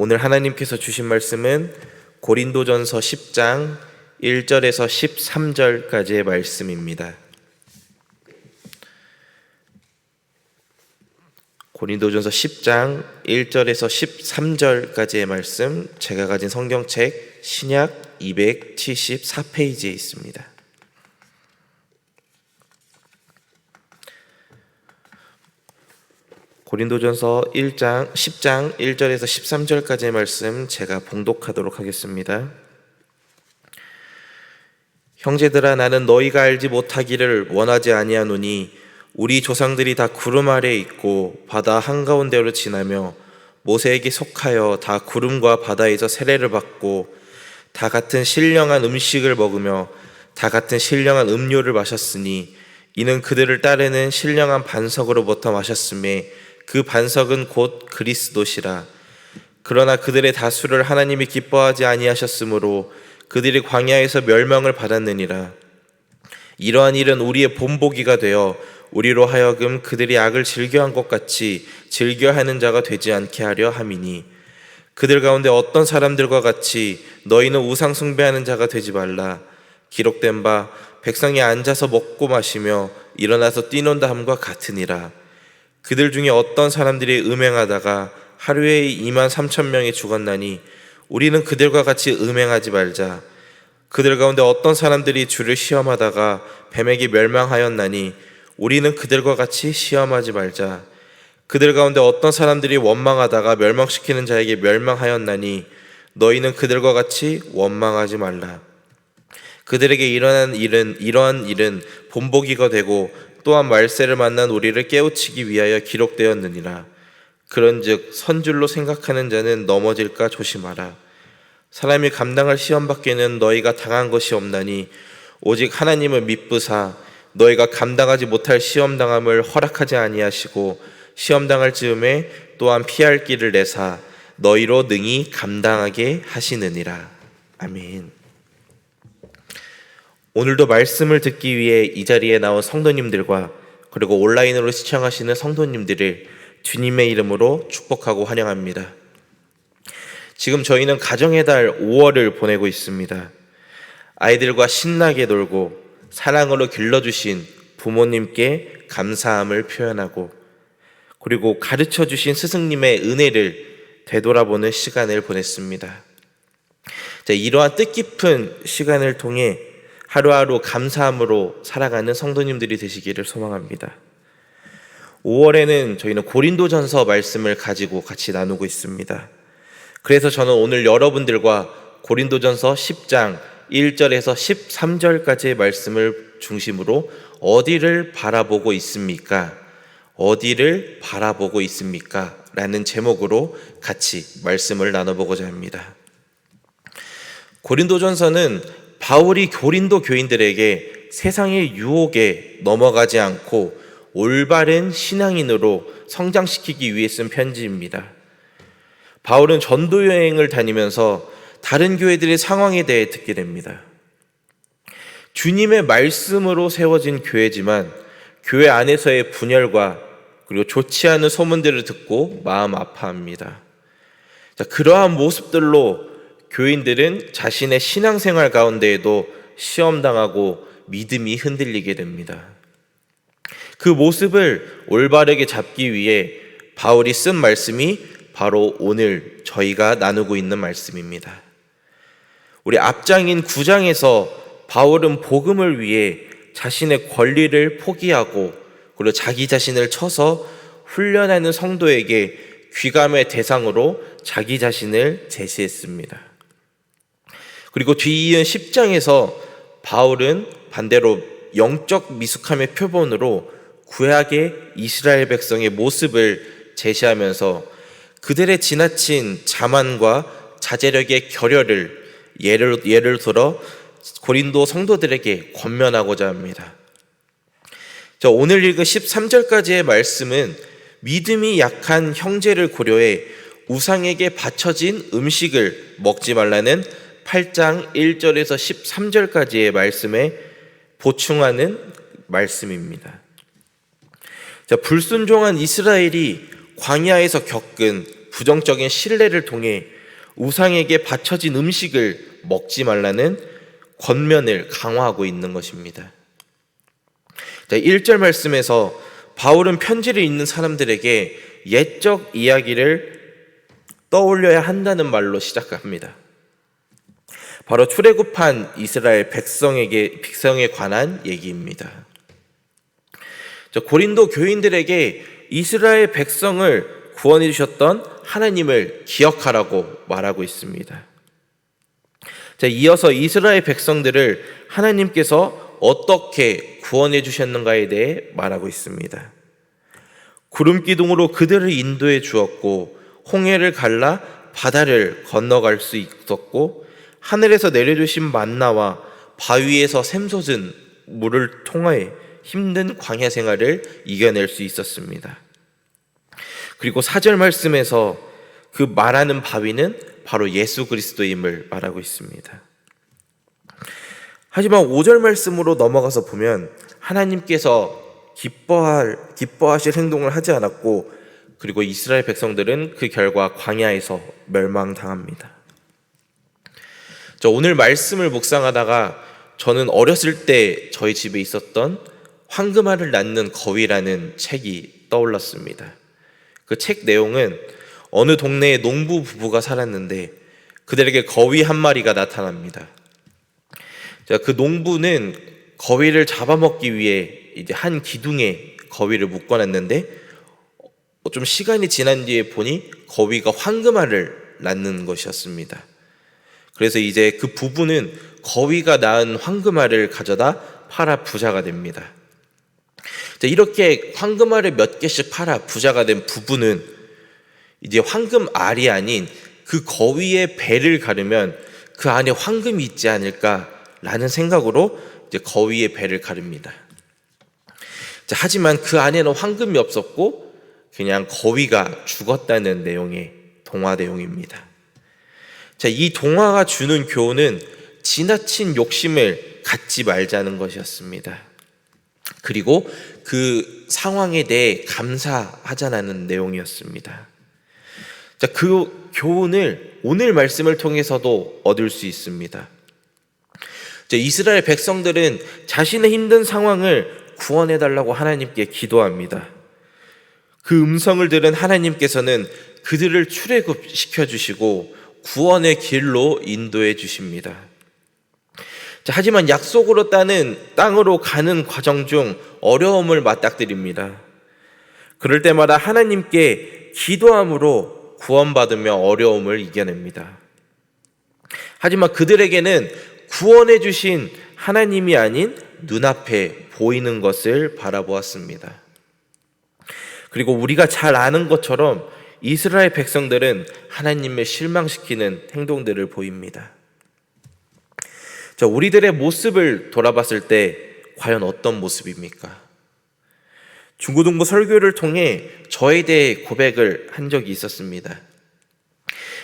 오늘 하나님께서 주신 말씀은 고린도전서 10장 1절에서 13절까지의 말씀입니다. 고린도전서 10장 1절에서 13절까지의 말씀, 제가 가진 성경책 신약 274페이지에 있습니다. 고린도전서 10장 1절에서 13절까지의 말씀 제가 봉독하도록 하겠습니다. 형제들아, 나는 너희가 알지 못하기를 원하지 아니하노니 우리 조상들이 다 구름 아래에 있고 바다 한가운데로 지나며 모세에게 속하여 다 구름과 바다에서 세례를 받고 다 같은 신령한 음식을 먹으며 다 같은 신령한 음료를 마셨으니 이는 그들을 따르는 신령한 반석으로부터 마셨음에 그 반석은 곧 그리스도시라. 그러나 그들의 다수를 하나님이 기뻐하지 아니하셨으므로 그들이 광야에서 멸망을 받았느니라. 이러한 일은 우리의 본보기가 되어 우리로 하여금 그들이 악을 즐겨한 것 같이 즐겨하는 자가 되지 않게 하려 함이니, 그들 가운데 어떤 사람들과 같이 너희는 우상 숭배하는 자가 되지 말라. 기록된 바 백성이 앉아서 먹고 마시며 일어나서 뛰논다 함과 같으니라. 그들 중에 어떤 사람들이 음행하다가 하루에 23,000명이 죽었나니 우리는 그들과 같이 음행하지 말자. 그들 가운데 어떤 사람들이 주를 시험하다가 뱀에게 멸망하였나니 우리는 그들과 같이 시험하지 말자. 그들 가운데 어떤 사람들이 원망하다가 멸망시키는 자에게 멸망하였나니 너희는 그들과 같이 원망하지 말라. 그들에게 이러한 일은 본보기가 되고 또한 말세를 만난 우리를 깨우치기 위하여 기록되었느니라. 그런즉 선줄로 생각하는 자는 넘어질까 조심하라. 사람이 감당할 시험밖에는 너희가 당한 것이 없나니 오직 하나님을 믿으사 너희가 감당하지 못할 시험당함을 허락하지 아니하시고 시험당할 즈음에 또한 피할 길을 내사 너희로 능히 감당하게 하시느니라. 아멘. 오늘도 말씀을 듣기 위해 이 자리에 나온 성도님들과 그리고 온라인으로 시청하시는 성도님들을 주님의 이름으로 축복하고 환영합니다. 지금 저희는 가정의 달 5월을 보내고 있습니다. 아이들과 신나게 놀고 사랑으로 길러주신 부모님께 감사함을 표현하고 그리고 가르쳐주신 스승님의 은혜를 되돌아보는 시간을 보냈습니다. 이러한 뜻깊은 시간을 통해 하루하루 감사함으로 살아가는 성도님들이 되시기를 소망합니다. 5월에는 저희는 고린도전서 말씀을 가지고 같이 나누고 있습니다. 그래서 저는 오늘 여러분들과 고린도전서 10장 1절에서 13절까지의 말씀을 중심으로 어디를 바라보고 있습니까? 어디를 바라보고 있습니까? 라는 제목으로 같이 말씀을 나눠보고자 합니다. 고린도전서는 바울이 고린도 교인들에게 세상의 유혹에 넘어가지 않고 올바른 신앙인으로 성장시키기 위해 쓴 편지입니다. 바울은 전도 여행을 다니면서 다른 교회들의 상황에 대해 듣게 됩니다. 주님의 말씀으로 세워진 교회지만 교회 안에서의 분열과 그리고 좋지 않은 소문들을 듣고 마음 아파합니다. 그러한 모습들로 교인들은 자신의 신앙생활 가운데에도 시험당하고 믿음이 흔들리게 됩니다. 그 모습을 올바르게 잡기 위해 바울이 쓴 말씀이 바로 오늘 저희가 나누고 있는 말씀입니다. 우리 앞장인 9장에서 바울은 복음을 위해 자신의 권리를 포기하고 그리고 자기 자신을 쳐서 훈련하는 성도에게 귀감의 대상으로 자기 자신을 제시했습니다. 그리고 뒤이은 10장에서 바울은 반대로 영적 미숙함의 표본으로 구약의 이스라엘 백성의 모습을 제시하면서 그들의 지나친 자만과 자제력의 결여를 예를 들어 고린도 성도들에게 권면하고자 합니다. 오늘 읽은 13절까지의 말씀은 믿음이 약한 형제를 고려해 우상에게 바쳐진 음식을 먹지 말라는 8장 1절에서 13절까지의 말씀에 보충하는 말씀입니다. 불순종한 이스라엘이 광야에서 겪은 부정적인 신뢰를 통해 우상에게 바쳐진 음식을 먹지 말라는 권면을 강화하고 있는 것입니다. 1절 말씀에서 바울은 편지를 읽는 사람들에게 옛적 이야기를 떠올려야 한다는 말로 시작합니다. 바로 출애굽한 이스라엘 백성에 관한 얘기입니다. 고린도 교인들에게 이스라엘 백성을 구원해 주셨던 하나님을 기억하라고 말하고 있습니다. 이어서 이스라엘 백성들을 하나님께서 어떻게 구원해 주셨는가에 대해 말하고 있습니다. 구름 기둥으로 그들을 인도해 주었고 홍해를 갈라 바다를 건너갈 수 있었고 하늘에서 내려주신 만나와 바위에서 샘솟은 물을 통해 힘든 광야 생활을 이겨낼 수 있었습니다. 그리고 4절 말씀에서 그 말하는 바위는 바로 예수 그리스도임을 말하고 있습니다. 하지만 5절 말씀으로 넘어가서 보면 하나님께서 기뻐하실 행동을 하지 않았고 그리고 이스라엘 백성들은 그 결과 광야에서 멸망당합니다. 오늘 말씀을 묵상하다가 저는 어렸을 때 저희 집에 있었던 황금알을 낳는 거위라는 책이 떠올랐습니다. 그 책 내용은 어느 동네에 농부 부부가 살았는데 그들에게 거위 한 마리가 나타납니다. 그 농부는 거위를 잡아먹기 위해 이제 한 기둥에 거위를 묶어놨는데 좀 시간이 지난 뒤에 보니 거위가 황금알을 낳는 것이었습니다. 그래서 이제 그 부부는 거위가 낳은 황금알을 가져다 팔아 부자가 됩니다. 이렇게 황금알을 몇 개씩 팔아 부자가 된 부부는 이제 황금알이 아닌 그 거위의 배를 가르면 그 안에 황금이 있지 않을까라는 생각으로 이제 거위의 배를 가릅니다. 하지만 그 안에는 황금이 없었고 그냥 거위가 죽었다는 내용의 동화 내용입니다. 이 동화가 주는 교훈은 지나친 욕심을 갖지 말자는 것이었습니다. 그리고 그 상황에 대해 감사하자는 내용이었습니다. 그 교훈을 오늘 말씀을 통해서도 얻을 수 있습니다. 이스라엘 백성들은 자신의 힘든 상황을 구원해달라고 하나님께 기도합니다. 그 음성을 들은 하나님께서는 그들을 출애굽시켜 주시고 구원의 길로 인도해 주십니다. 하지만 약속으로 따는 땅으로 가는 과정 중 어려움을 맞닥뜨립니다. 그럴 때마다 하나님께 기도함으로 구원받으며 어려움을 이겨냅니다. 하지만 그들에게는 구원해 주신 하나님이 아닌 눈앞에 보이는 것을 바라보았습니다. 그리고 우리가 잘 아는 것처럼 이스라엘 백성들은 하나님을 실망시키는 행동들을 보입니다. 우리들의 모습을 돌아봤을 때 과연 어떤 모습입니까? 중고등부 설교를 통해 저에 대해 고백을 한 적이 있었습니다.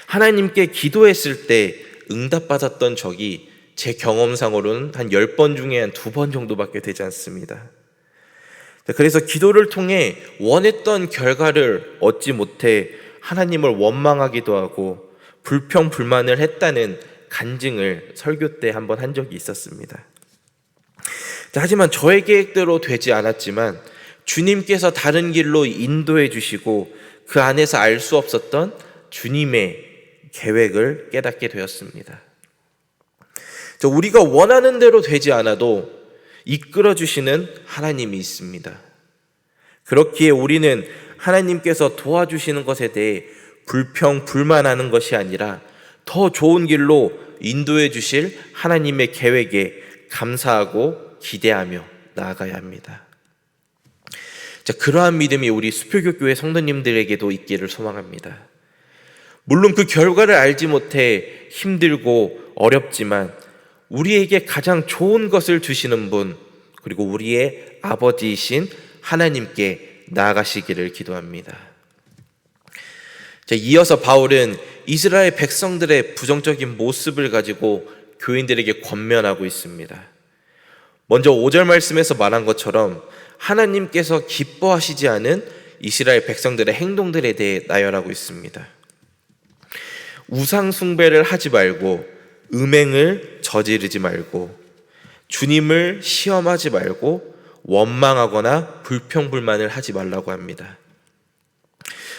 하나님께 기도했을 때 응답받았던 적이 제 경험상으로는 한 10번 중에 한 2번 정도밖에 되지 않습니다. 그래서 기도를 통해 원했던 결과를 얻지 못해 하나님을 원망하기도 하고 불평불만을 했다는 간증을 설교 때 한번 한 적이 있었습니다. 하지만 저의 계획대로 되지 않았지만 주님께서 다른 길로 인도해 주시고 그 안에서 알 수 없었던 주님의 계획을 깨닫게 되었습니다. 우리가 원하는 대로 되지 않아도 이끌어 주시는 하나님이 있습니다. 그렇기에 우리는 하나님께서 도와주시는 것에 대해 불평불만하는 것이 아니라 더 좋은 길로 인도해 주실 하나님의 계획에 감사하고 기대하며 나아가야 합니다. 그러한 믿음이 우리 수표교 교회 성도님들에게도 있기를 소망합니다. 물론 그 결과를 알지 못해 힘들고 어렵지만 우리에게 가장 좋은 것을 주시는 분, 그리고 우리의 아버지이신 하나님께 나아가시기를 기도합니다. 이어서 바울은 이스라엘 백성들의 부정적인 모습을 가지고 교인들에게 권면하고 있습니다. 먼저 5절 말씀에서 말한 것처럼 하나님께서 기뻐하시지 않은 이스라엘 백성들의 행동들에 대해 나열하고 있습니다. 우상 숭배를 하지 말고 음행을 저지르지 말고 주님을 시험하지 말고 원망하거나 불평불만을 하지 말라고 합니다.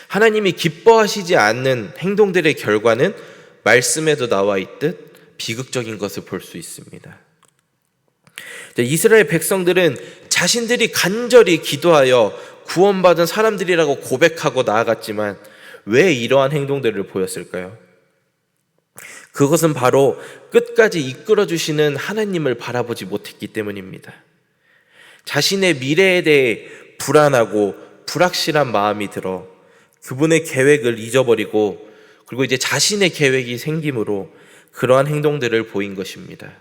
하나님이 기뻐하시지 않는 행동들의 결과는 말씀에도 나와 있듯 비극적인 것을 볼 수 있습니다. 이스라엘 백성들은 자신들이 간절히 기도하여 구원받은 사람들이라고 고백하고 나아갔지만 왜 이러한 행동들을 보였을까요? 그것은 바로 끝까지 이끌어 주시는 하나님을 바라보지 못했기 때문입니다. 자신의 미래에 대해 불안하고 불확실한 마음이 들어 그분의 계획을 잊어버리고 그리고 이제 자신의 계획이 생김으로 그러한 행동들을 보인 것입니다.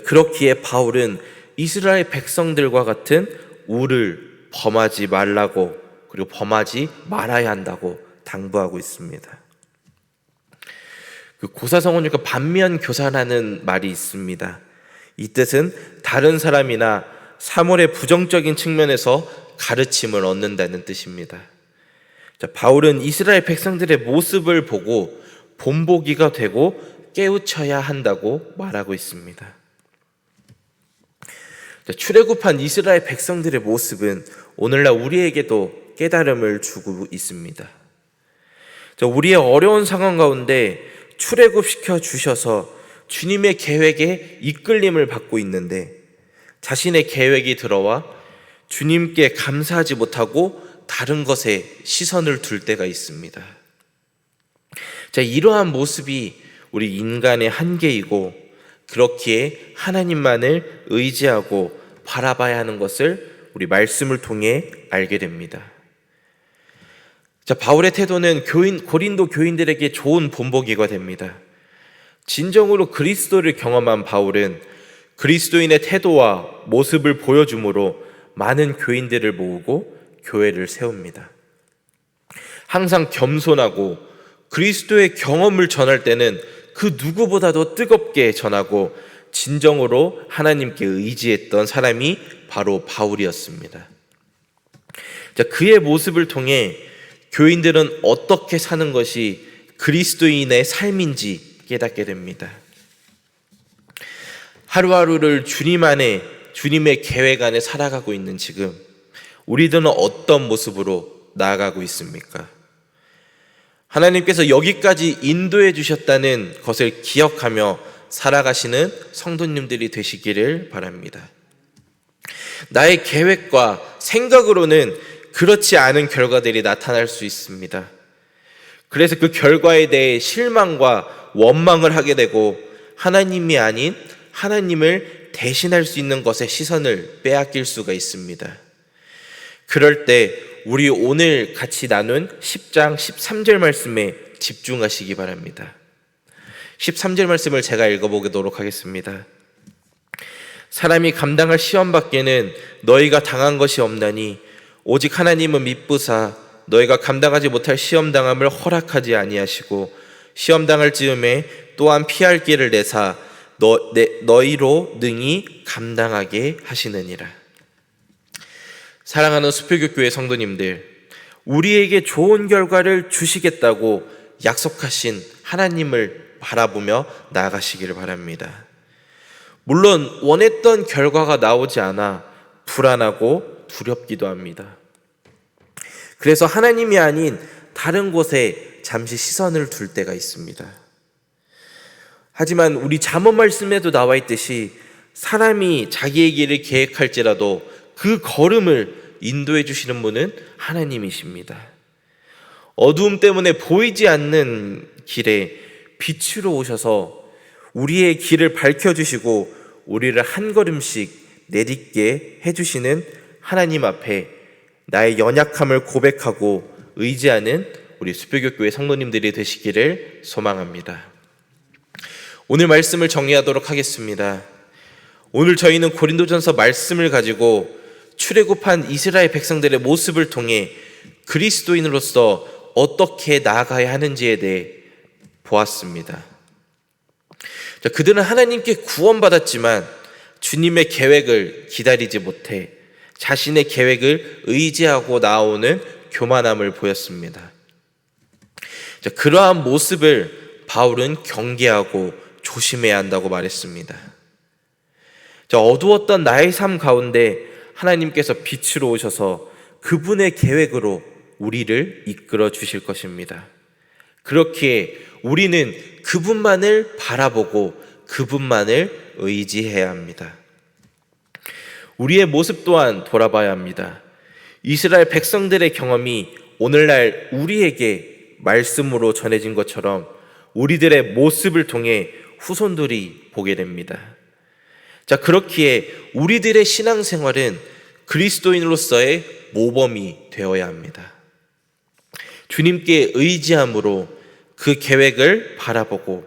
그렇기에 바울은 이스라엘 백성들과 같은 우를 범하지 말라고 그리고 범하지 말아야 한다고 당부하고 있습니다. 고사성어니까 반면교사라는 말이 있습니다. 이 뜻은 다른 사람이나 사물의 부정적인 측면에서 가르침을 얻는다는 뜻입니다. 바울은 이스라엘 백성들의 모습을 보고 본보기가 되고 깨우쳐야 한다고 말하고 있습니다. 출애굽한 이스라엘 백성들의 모습은 오늘날 우리에게도 깨달음을 주고 있습니다. 우리의 어려운 상황 가운데 출애굽시켜 주셔서 주님의 계획에 이끌림을 받고 있는데 자신의 계획이 들어와 주님께 감사하지 못하고 다른 것에 시선을 둘 때가 있습니다. 이러한 모습이 우리 인간의 한계이고 그렇기에 하나님만을 의지하고 바라봐야 하는 것을 우리 말씀을 통해 알게 됩니다. 바울의 태도는 고린도 교인들에게 좋은 본보기가 됩니다. 진정으로 그리스도를 경험한 바울은 그리스도인의 태도와 모습을 보여줌으로 많은 교인들을 모으고 교회를 세웁니다. 항상 겸손하고 그리스도의 경험을 전할 때는 그 누구보다도 뜨겁게 전하고 진정으로 하나님께 의지했던 사람이 바로 바울이었습니다. 그의 모습을 통해 교인들은 어떻게 사는 것이 그리스도인의 삶인지 깨닫게 됩니다. 하루하루를 주님 안에 주님의 계획 안에 살아가고 있는 지금 우리들은 어떤 모습으로 나아가고 있습니까? 하나님께서 여기까지 인도해 주셨다는 것을 기억하며 살아가시는 성도님들이 되시기를 바랍니다. 나의 계획과 생각으로는 그렇지 않은 결과들이 나타날 수 있습니다. 그래서 그 결과에 대해 실망과 원망을 하게 되고 하나님이 아닌 하나님을 대신할 수 있는 것에 시선을 빼앗길 수가 있습니다. 그럴 때 우리 오늘 같이 나눈 10장 13절 말씀에 집중하시기 바랍니다. 13절 말씀을 제가 읽어보도록 하겠습니다. 사람이 감당할 시험 밖에는 너희가 당한 것이 없나니 오직 하나님은 미쁘사 너희가 감당하지 못할 시험 당함을 허락하지 아니하시고 시험 당할 즈음에 또한 피할 길을 내사 너희로 능히 감당하게 하시느니라. 사랑하는 수표교회 성도님들, 우리에게 좋은 결과를 주시겠다고 약속하신 하나님을 바라보며 나아가시기를 바랍니다. 물론 원했던 결과가 나오지 않아 불안하고 두렵기도 합니다. 그래서 하나님이 아닌 다른 곳에 잠시 시선을 둘 때가 있습니다. 하지만 우리 잠언 말씀에도 나와 있듯이 사람이 자기의 길을 계획할지라도 그 걸음을 인도해 주시는 분은 하나님이십니다. 어두움 때문에 보이지 않는 길에 빛으로 오셔서 우리의 길을 밝혀주시고 우리를 한 걸음씩 내딛게 해주시는 하나님 앞에 나의 연약함을 고백하고 의지하는 우리 수표교회 성도님들이 되시기를 소망합니다. 오늘 말씀을 정리하도록 하겠습니다. 오늘 저희는 고린도전서 말씀을 가지고 출애굽한 이스라엘 백성들의 모습을 통해 그리스도인으로서 어떻게 나아가야 하는지에 대해 보았습니다. 그들은 하나님께 구원받았지만 주님의 계획을 기다리지 못해 자신의 계획을 의지하고 나오는 교만함을 보였습니다. 자, 그러한 모습을 바울은 경계하고 조심해야 한다고 말했습니다. 자, 어두웠던 나의 삶 가운데 하나님께서 빛으로 오셔서 그분의 계획으로 우리를 이끌어 주실 것입니다. 그렇기에 우리는 그분만을 바라보고 그분만을 의지해야 합니다. 우리의 모습 또한 돌아봐야 합니다. 이스라엘 백성들의 경험이 오늘날 우리에게 말씀으로 전해진 것처럼 우리들의 모습을 통해 후손들이 보게 됩니다. 자, 그렇기에 우리들의 신앙생활은 그리스도인으로서의 모범이 되어야 합니다. 주님께 의지함으로 그 계획을 바라보고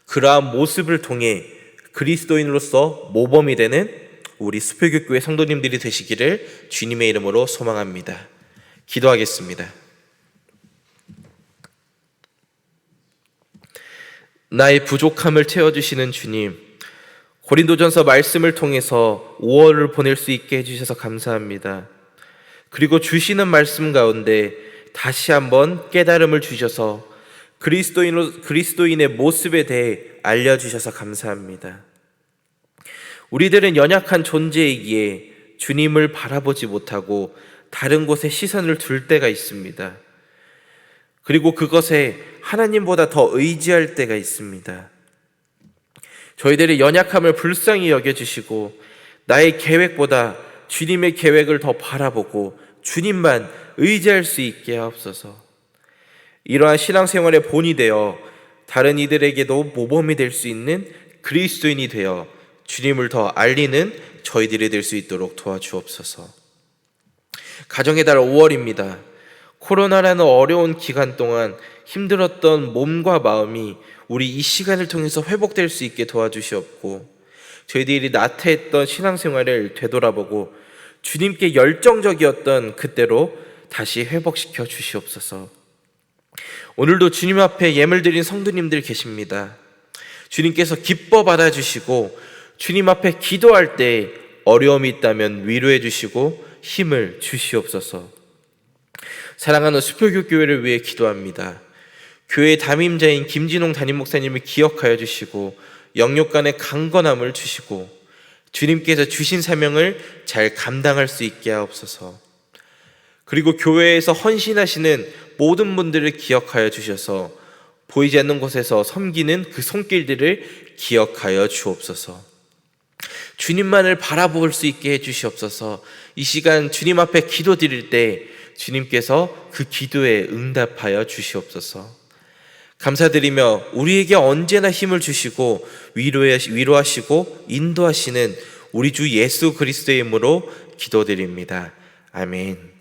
그러한 모습을 통해 그리스도인으로서 모범이 되는 우리 수표교회 성도님들이 되시기를 주님의 이름으로 소망합니다. 기도하겠습니다. 나의 부족함을 채워주시는 주님, 고린도전서 말씀을 통해서 5월을 보낼 수 있게 해주셔서 감사합니다. 그리고 주시는 말씀 가운데 다시 한번 깨달음을 주셔서 그리스도인의 모습에 대해 알려주셔서 감사합니다. 우리들은 연약한 존재이기에 주님을 바라보지 못하고 다른 곳에 시선을 둘 때가 있습니다. 그리고 그것에 하나님보다 더 의지할 때가 있습니다. 저희들의 연약함을 불쌍히 여겨주시고 나의 계획보다 주님의 계획을 더 바라보고 주님만 의지할 수 있게 하옵소서. 이러한 신앙생활의 본이 되어 다른 이들에게도 모범이 될 수 있는 그리스도인이 되어 주님을 더 알리는 저희들이 될 수 있도록 도와주옵소서. 가정의 달 5월입니다. 코로나라는 어려운 기간 동안 힘들었던 몸과 마음이 우리 이 시간을 통해서 회복될 수 있게 도와주시옵고 저희들이 나태했던 신앙생활을 되돌아보고 주님께 열정적이었던 그때로 다시 회복시켜 주시옵소서. 오늘도 주님 앞에 예물 드린 성도님들 계십니다. 주님께서 기뻐 받아주시고 주님 앞에 기도할 때 어려움이 있다면 위로해 주시고 힘을 주시옵소서. 사랑하는 수표교회를 위해 기도합니다. 교회 담임자인 김진홍 담임 목사님을 기억하여 주시고 영육간의 강건함을 주시고 주님께서 주신 사명을 잘 감당할 수 있게 하옵소서. 그리고 교회에서 헌신하시는 모든 분들을 기억하여 주셔서 보이지 않는 곳에서 섬기는 그 손길들을 기억하여 주옵소서. 주님만을 바라볼 수 있게 해주시옵소서. 이 시간 주님 앞에 기도 드릴 때 주님께서 그 기도에 응답하여 주시옵소서. 감사드리며 우리에게 언제나 힘을 주시고 위로하시고 인도하시는 우리 주 예수 그리스도의 이름으로 기도드립니다. 아멘.